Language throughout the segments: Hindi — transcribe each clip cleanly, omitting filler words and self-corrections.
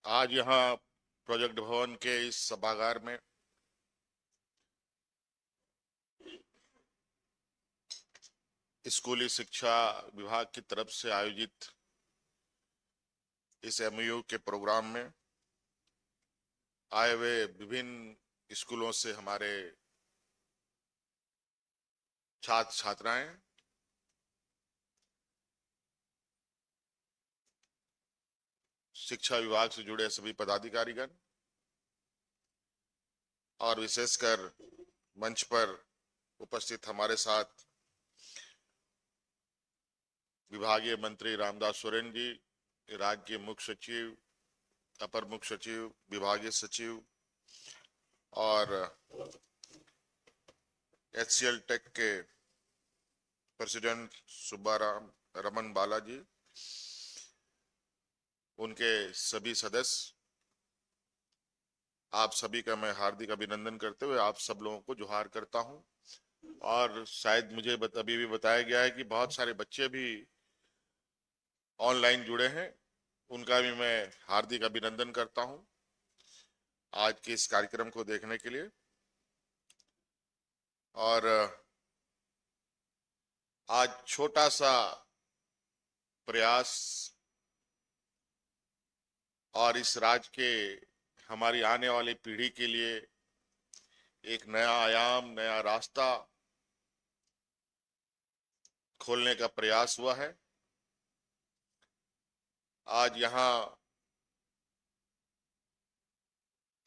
आज यहाँ प्रोजेक्ट भवन के इस सभागार में स्कूली शिक्षा विभाग की तरफ से आयोजित इस एमओयू के प्रोग्राम में आए हुए विभिन्न स्कूलों से हमारे छात्र छात्राएं, शिक्षा विभाग से जुड़े सभी पदाधिकारीगण और विशेषकर मंच पर उपस्थित हमारे साथ विभागीय मंत्री रामदास सोरेन जी, राज्य के मुख्य सचिव, अपर मुख्य सचिव, विभागीय सचिव और एचसीएल टेक के प्रेसिडेंट सुब्बाराम रमन बालाजी, उनके सभी सदस्य, आप सभी का मैं हार्दिक अभिनंदन करते हुए आप सब लोगों को जोहार करता हूं। और शायद मुझे अभी भी बताया गया है कि बहुत सारे बच्चे भी ऑनलाइन जुड़े हैं, उनका भी मैं हार्दिक अभिनंदन करता हूं आज के इस कार्यक्रम को देखने के लिए। और आज छोटा सा प्रयास और इस राज्य के हमारी आने वाली पीढ़ी के लिए एक नया आयाम, नया रास्ता खोलने का प्रयास हुआ है। आज यहाँ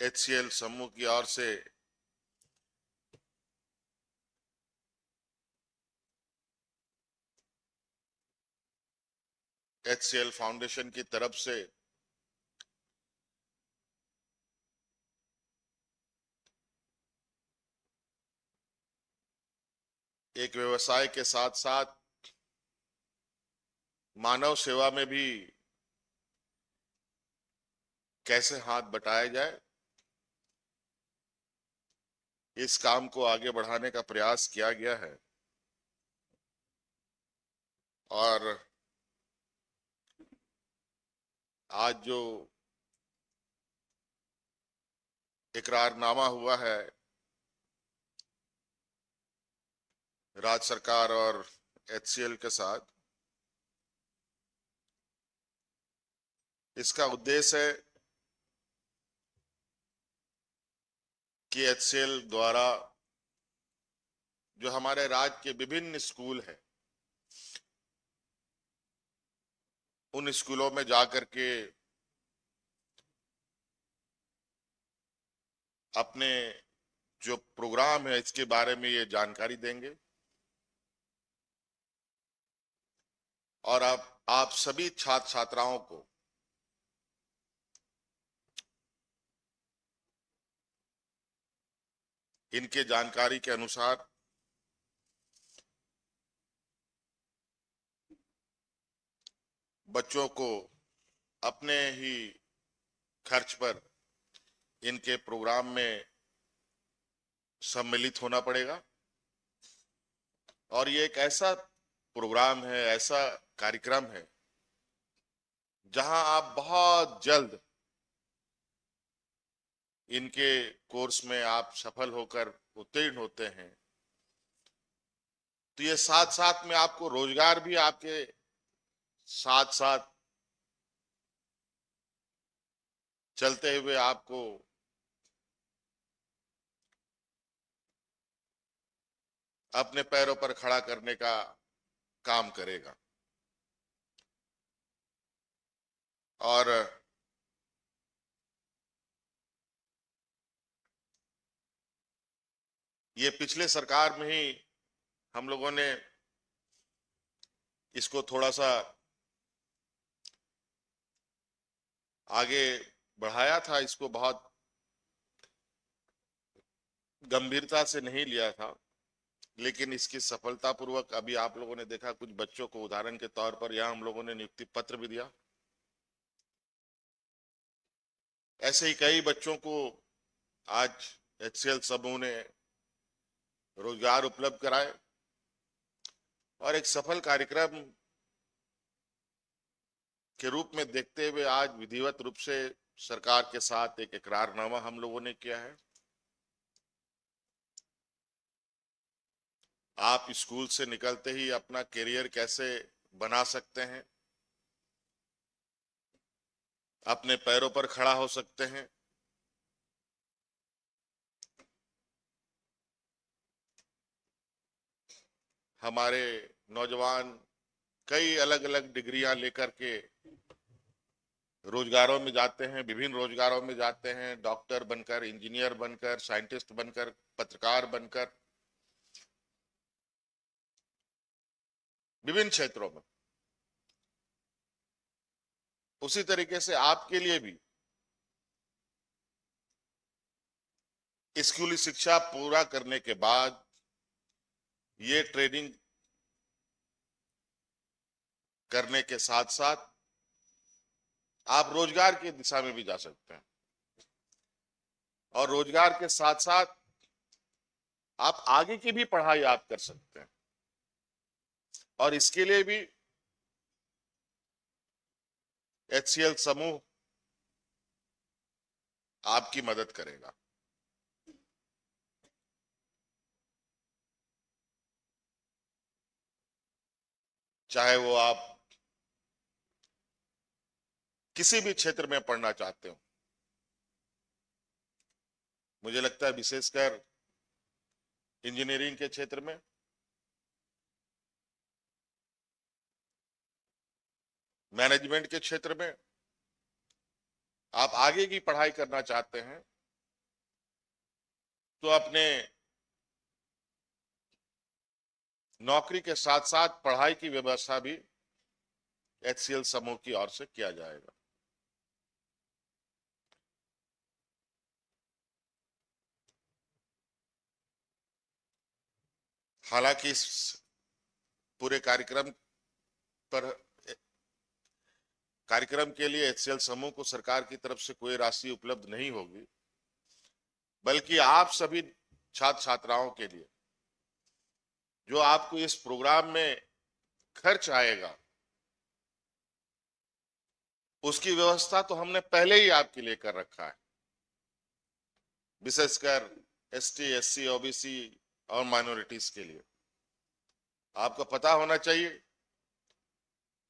एचसीएल समूह की ओर से एचसीएल फाउंडेशन की तरफ से एक व्यवसाय के साथ साथ मानव सेवा में भी कैसे हाथ बटाया जाए, इस काम को आगे बढ़ाने का प्रयास किया गया है। और आज जो इकरारनामा हुआ है राज्य सरकार और एचसीएल के साथ, इसका उद्देश्य है कि एचसीएल द्वारा जो हमारे राज्य के विभिन्न स्कूल हैं, उन स्कूलों में जाकर के अपने जो प्रोग्राम है इसके बारे में ये जानकारी देंगे। और आप सभी छात्र छात्राओं को इनके जानकारी के अनुसार बच्चों को अपने ही खर्च पर इनके प्रोग्राम में सम्मिलित होना पड़ेगा। और ये एक ऐसा प्रोग्राम है, ऐसा कार्यक्रम है जहां आप बहुत जल्द इनके कोर्स में आप सफल होकर उत्तीर्ण होते हैं तो ये साथ साथ में आपको रोजगार भी आपके साथ साथ चलते हुए आपको अपने पैरों पर खड़ा करने का काम करेगा। और ये पिछले सरकार में ही हम लोगों ने इसको थोड़ा सा आगे बढ़ाया था, इसको बहुत गंभीरता से नहीं लिया था, लेकिन इसकी सफलतापूर्वक अभी आप लोगों ने देखा, कुछ बच्चों को उदाहरण के तौर पर यहां हम लोगों ने नियुक्ति पत्र भी दिया। ऐसे ही कई बच्चों को आज एचसीएल समूह ने रोजगार उपलब्ध कराए और एक सफल कार्यक्रम के रूप में देखते हुए आज विधिवत रूप से सरकार के साथ एक इकरारनामा हम लोगों ने किया है। आप स्कूल से निकलते ही अपना करियर कैसे बना सकते हैं, अपने पैरों पर खड़ा हो सकते हैं, हमारे नौजवान कई अलग अलग डिग्रियां लेकर के रोजगारों में जाते हैं, विभिन्न रोजगारों में जाते हैं, डॉक्टर बनकर, इंजीनियर बनकर, साइंटिस्ट बनकर, पत्रकार बनकर, विभिन्न क्षेत्रों में। उसी तरीके से आपके लिए भी स्कूली शिक्षा पूरा करने के बाद ये ट्रेनिंग करने के साथ साथ आप रोजगार की दिशा में भी जा सकते हैं, और रोजगार के साथ साथ आप आगे की भी पढ़ाई आप कर सकते हैं। और इसके लिए भी HCL समूह आपकी मदद करेगा। चाहे वो आप किसी भी क्षेत्र में पढ़ना चाहते हो, मुझे लगता है विशेषकर इंजीनियरिंग के क्षेत्र में, मैनेजमेंट के क्षेत्र में आप आगे की पढ़ाई करना चाहते हैं, तो अपने नौकरी के साथ साथ पढ़ाई की व्यवस्था भी HCL समूह की ओर से किया जाएगा। हालांकि इस पूरे कार्यक्रम के लिए HCL समूह को सरकार की तरफ से कोई राशि उपलब्ध नहीं होगी, बल्कि आप सभी छात्र छात्राओं के लिए जो आपको इस प्रोग्राम में खर्च आएगा, उसकी व्यवस्था तो हमने पहले ही आपके लिए कर रखा है। विशेषकर ST, SC, OBC और माइनॉरिटीज के लिए आपको पता होना चाहिए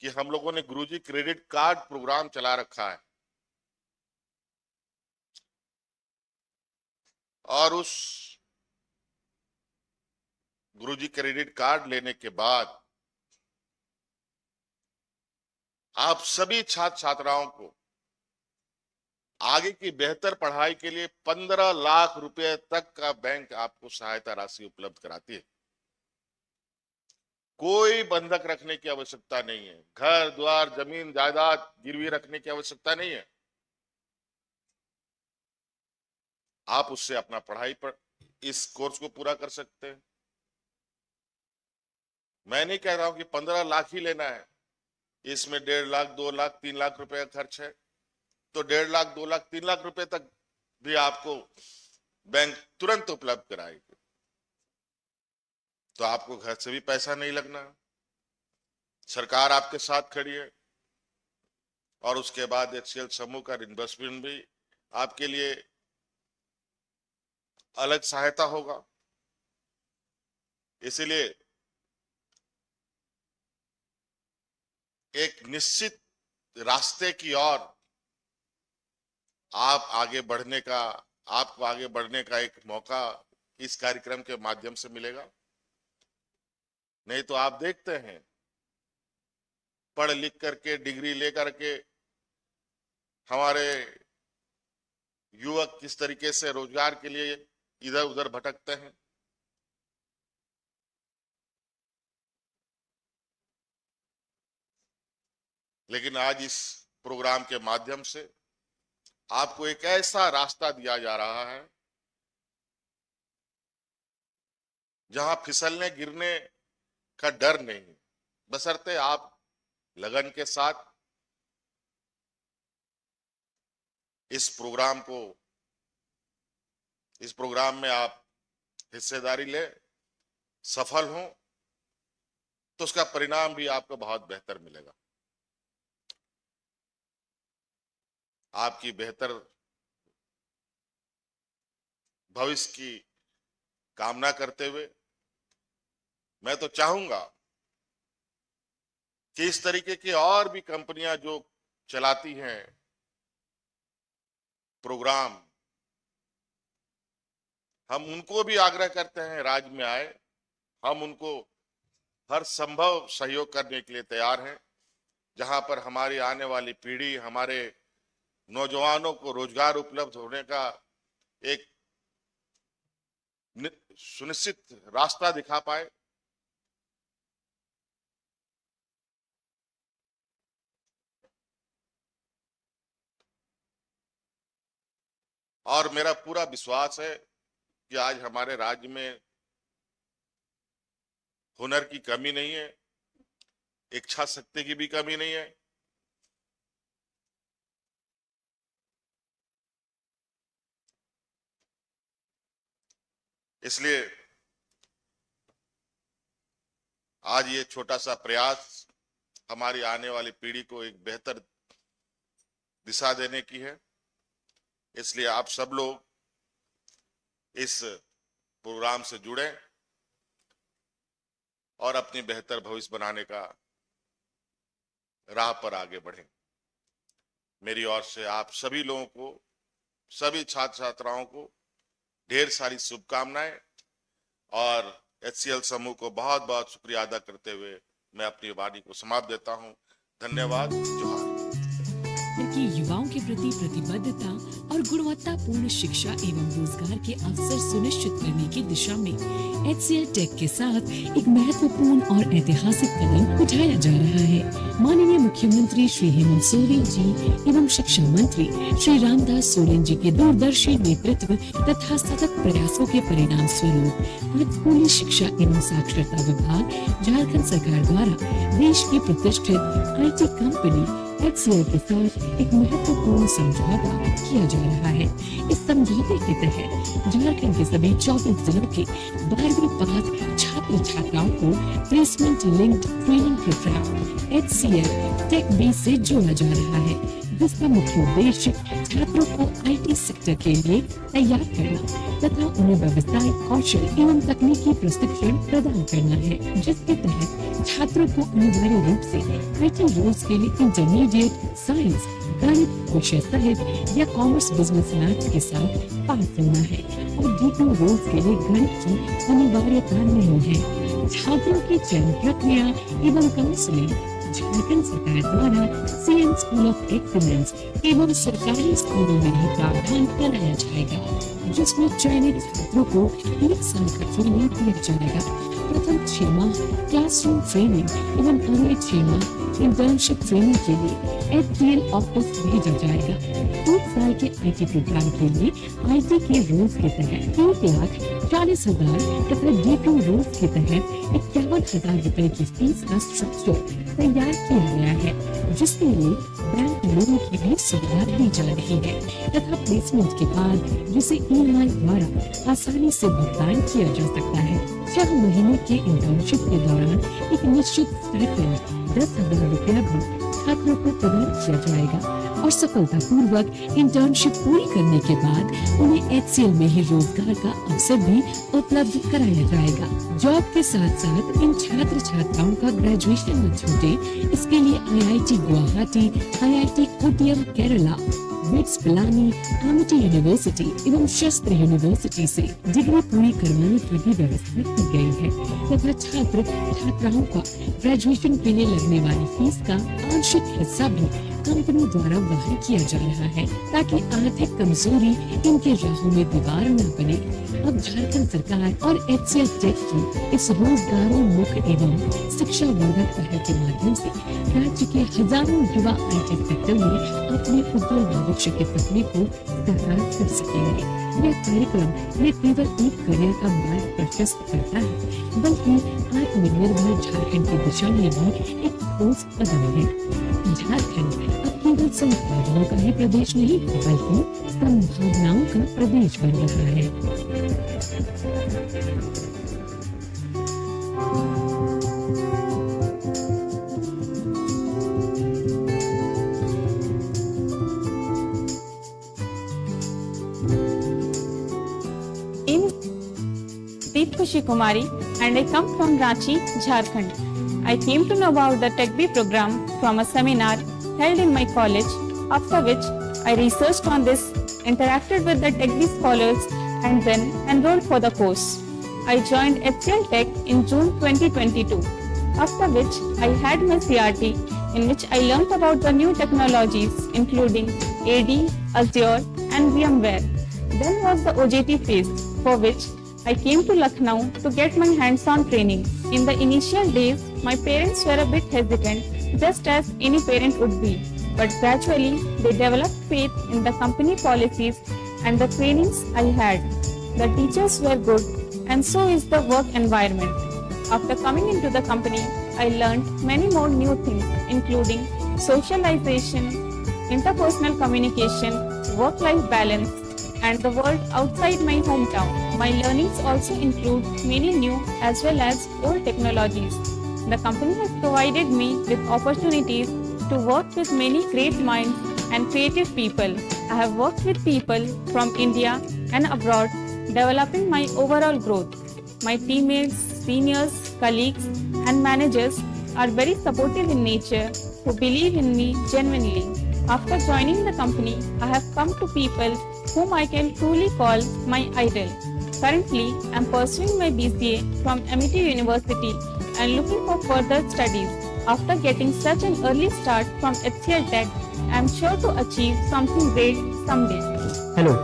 कि हम लोगों ने गुरुजी क्रेडिट कार्ड प्रोग्राम चला रखा है, और उस गुरुजी क्रेडिट कार्ड लेने के बाद आप सभी छात्र छात्राओं को आगे की बेहतर पढ़ाई के लिए 15 लाख रुपए तक का बैंक आपको सहायता राशि उपलब्ध कराती है। कोई बंधक रखने की आवश्यकता नहीं है, घर द्वार जमीन जायदाद गिरवी रखने की आवश्यकता नहीं है। आप उससे अपना पढ़ाई पर इस कोर्स को पूरा कर सकते हैं। मैं नहीं कह रहा हूं कि 15 लाख ही लेना है, इसमें 1.5 लाख, 2 लाख, 3 लाख रुपए का खर्च है, तो 1.5 लाख, 2 लाख, 3 लाख रुपए तक भी आपको बैंक तुरंत उपलब्ध कराएगी। तो आपको घर से भी पैसा नहीं लगना, सरकार आपके साथ खड़ी है, और उसके बाद HCL समूह का इन्वेस्टमेंट भी आपके लिए अलग सहायता होगा। इसीलिए एक निश्चित रास्ते की ओर आपको आगे बढ़ने का एक मौका इस कार्यक्रम के माध्यम से मिलेगा। नहीं तो आप देखते हैं, पढ़ लिख करके, डिग्री लेकर के हमारे युवक किस तरीके से रोजगार के लिए इधर उधर भटकते हैं। लेकिन आज इस प्रोग्राम के माध्यम से आपको एक ऐसा रास्ता दिया जा रहा है जहां फिसलने गिरने का डर नहीं, बशर्ते आप लगन के साथ इस प्रोग्राम में आप हिस्सेदारी ले, सफल हो, तो उसका परिणाम भी आपको बहुत बेहतर मिलेगा। आपकी बेहतर भविष्य की कामना करते हुए मैं तो चाहूंगा कि इस तरीके की और भी कंपनियां जो चलाती हैं प्रोग्राम, हम उनको भी आग्रह करते हैं राज्य में आए। हम उनको हर संभव सहयोग करने के लिए तैयार हैं, जहां पर हमारी आने वाली पीढ़ी, हमारे नौजवानों को रोजगार उपलब्ध होने का एक सुनिश्चित रास्ता दिखा पाए। और मेरा पूरा विश्वास है कि आज हमारे राज्य में हुनर की कमी नहीं है, इच्छा शक्ति की भी कमी नहीं है। इसलिए आज ये छोटा सा प्रयास हमारी आने वाली पीढ़ी को एक बेहतर दिशा देने की है। इसलिए आप सब लोग इस प्रोग्राम से जुड़ें और अपनी बेहतर भविष्य बनाने का राह पर आगे बढ़ें। मेरी ओर से आप सभी लोगों को, सभी छात्र छात्राओं को ढेर सारी शुभकामनाएं और HCL समूह को बहुत बहुत शुक्रिया अदा करते हुए मैं अपनी वाणी को समाप्त देता हूं। धन्यवाद। जोहार। कि युवाओं के प्रति प्रतिबद्धता और गुणवत्तापूर्ण शिक्षा एवं रोजगार के अवसर सुनिश्चित करने की दिशा में HCL टेक के साथ एक महत्वपूर्ण और ऐतिहासिक कदम उठाया जा रहा है। माननीय मुख्यमंत्री श्री हेमंत सोरेन जी एवं शिक्षा मंत्री श्री रामदास सोरेन जी के दूरदर्शी नेतृत्व तथा सतत प्रयासों के परिणाम स्वरूप आज स्कूली शिक्षा एवं साक्षरता विभाग झारखंड सरकार द्वारा देश की प्रतिष्ठित IT कंपनी HCL के साथ एक महत्वपूर्ण समझौता किया जा रहा है। इस समझौते के तहत झारखंड के सभी 24 जिलों के 12वीं पास छात्र छात्राओं को placement linked training program HCL tech bee से जोड़ा जा रहा है, जिसका मुख्य उद्देश्य छात्रों को IT सेक्टर के लिए तैयार करना तथा उन्हें व्यावसायिक कौशल एवं तकनीकी प्रशिक्षण प्रदान करना है, जिसके तहत छात्रों को अनिवार्य रूप से IT रोल्स के लिए इंटरमीडिएट साइंस, गणित विषय सहित या कॉमर्स बिजनेस मैथ्स के साथ पास होना है और DPO रोल्स के लिए गणित की अनिवार्यता नहीं है। छात्रों की चयन प्रक्रिया एवं काउंसलिंग झारखंड सरकार द्वारा CM स्कूल ऑफ एक्सीलेंस एवं सरकारी स्कूलों में ही प्रावधान कराया जाएगा, जिसमें चयनित छात्रों को 1 साल का ट्रेनिंग दिया जाएगा। प्रथम 6 माह क्लासरूम ट्रेनिंग एवं अगले 6 माह इंटर्नशिप ट्रेनिंग के लिए HCL ऑफिस भेजा जाएगा। 1 साल के IT प्रोग्राम के लिए IT के रोल्स के तहत 1,40,000 तथा DPO रोल्स के तहत 51,000 रुपए की फीस का स्ट्रक्चर तैयार किया गया है, जिसके लिए बैंक लोन की भी सुविधा दी जा रही है तथा प्लेसमेंट के बाद जिसे EMI द्वारा आसानी से भुगतान किया जा सकता है। 6 महीने के इंटर्नशिप के दौरान एक निश्चित स्टाइपेंड 10,000 रुपया भी छात्रों को प्रदान किया जाएगा और सफलतापूर्वक इंटर्नशिप पूरी करने के बाद उन्हें HCL में ही रोजगार का अवसर भी उपलब्ध कराया जाएगा। जॉब के साथ साथ इन छात्र छात्राओं का ग्रेजुएशन न छूटे, इसके लिए IIT Guwahati, IIT OTM Kerala, BITS Pilani, Amity university एवं शस्त्र यूनिवर्सिटी से डिग्री पूरी करवाने की भी व्यवस्था की गई है तथा छात्र छात्राओं का ग्रेजुएशन के लिए लगने वाली फीस का आंशिक हिस्सा भी कंपनी द्वारा वहन किया जा रहा है, ताकि आर्थिक कमजोरी इनके राहों में दीवार न बने। अब झारखंड सरकार और HCL टेक की इस रोजगारोन्मुख एवं शिक्षा वर्धक पहल के माध्यम से राज्य के हजारों युवा IT सेक्टर में अपने उज्जवल भविष्य के सपने को साकार कर सकेंगे। यह कार्यक्रम न केवल एक करियर का मार्ग प्रशस्त करता है, बल्कि आत्मनिर्भर झारखंड की दिशा में भी एक ठोस कदम है। झारखंड अब केवल संसाधनों का ही प्रदेश नहीं, बल्कि संभावनाओं का प्रदेश बन रहा है। Ayushi Kumari and I come from Ranchi, Jharkhand. I came to know about the TechBee program from a seminar held in my college, after which I researched on this, interacted with the TechBee scholars and then enrolled for the course. I joined HCL Tech in June 2022, after which I had my CRT in which I learnt about the new technologies including AD, Azure and VMware. Then was the OJT phase, for which I came to Lucknow to get my hands-on training. In the initial days, my parents were a bit hesitant, just as any parent would be. But gradually, they developed faith in the company policies and the trainings I had. The teachers were good, and so is the work environment. After coming into the company, I learned many more new things, including socialization, interpersonal communication, work-life balance, and the world outside my hometown. My learnings also include many new as well as old technologies. The company has provided me with opportunities to work with many great minds and creative people. I have worked with people from India and abroad, developing my overall growth. My teammates, seniors, colleagues, and managers are very supportive in nature who believe in me genuinely. After joining the company, I have come to people whom I can truly call my idol. Currently, I am pursuing my BCA from Amity University and looking for further studies. After getting such an early start from HCL Tech, I am sure to achieve something great someday. Hello,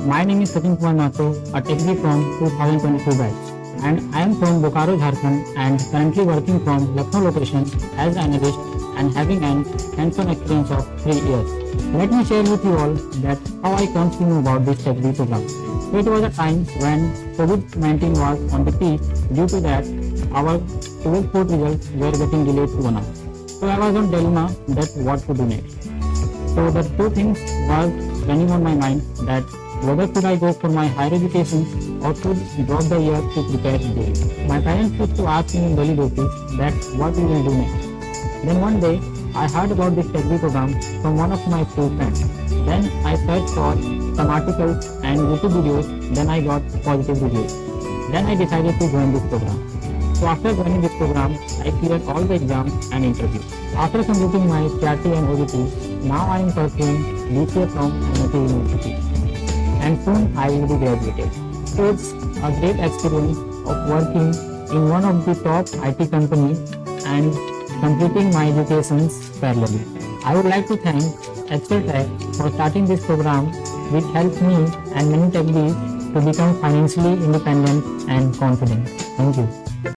my name is Sachin Kumar Mathur, a TechBee from 2022 batch, and I am from Bokaro, Jharkhand, and currently working from Lucknow location as an analyst and having an hands-on experience of 3 years. Let me share with you all that how I come to know about this TechBee program. So it was a time when COVID-19 was on the peak. Due to that, our 12th board results were getting delayed to 1 hour. So I was on dilemma that what to do next. So the two things was running on my mind, that whether should I go for my higher education or should drop the year to prepare JEE. My parents used to ask me in daily basis that what we will do next. Then one day I heard about this TechBee program from one of my school friends. Then I searched for some articles and YouTube videos. Then I got positive reviews. Then I decided to join this program. So after joining this program, I cleared all the exams and interviews. After completing my CRT and OJT, now I am pursuing BCA from Amity University. And soon I will be graduated. So it's a great experience of working in one of the top IT companies and completing my educations parallelly. I would like to thank HCL Tech for starting this program, which helped me and many TechBees to become financially independent and confident. Thank you.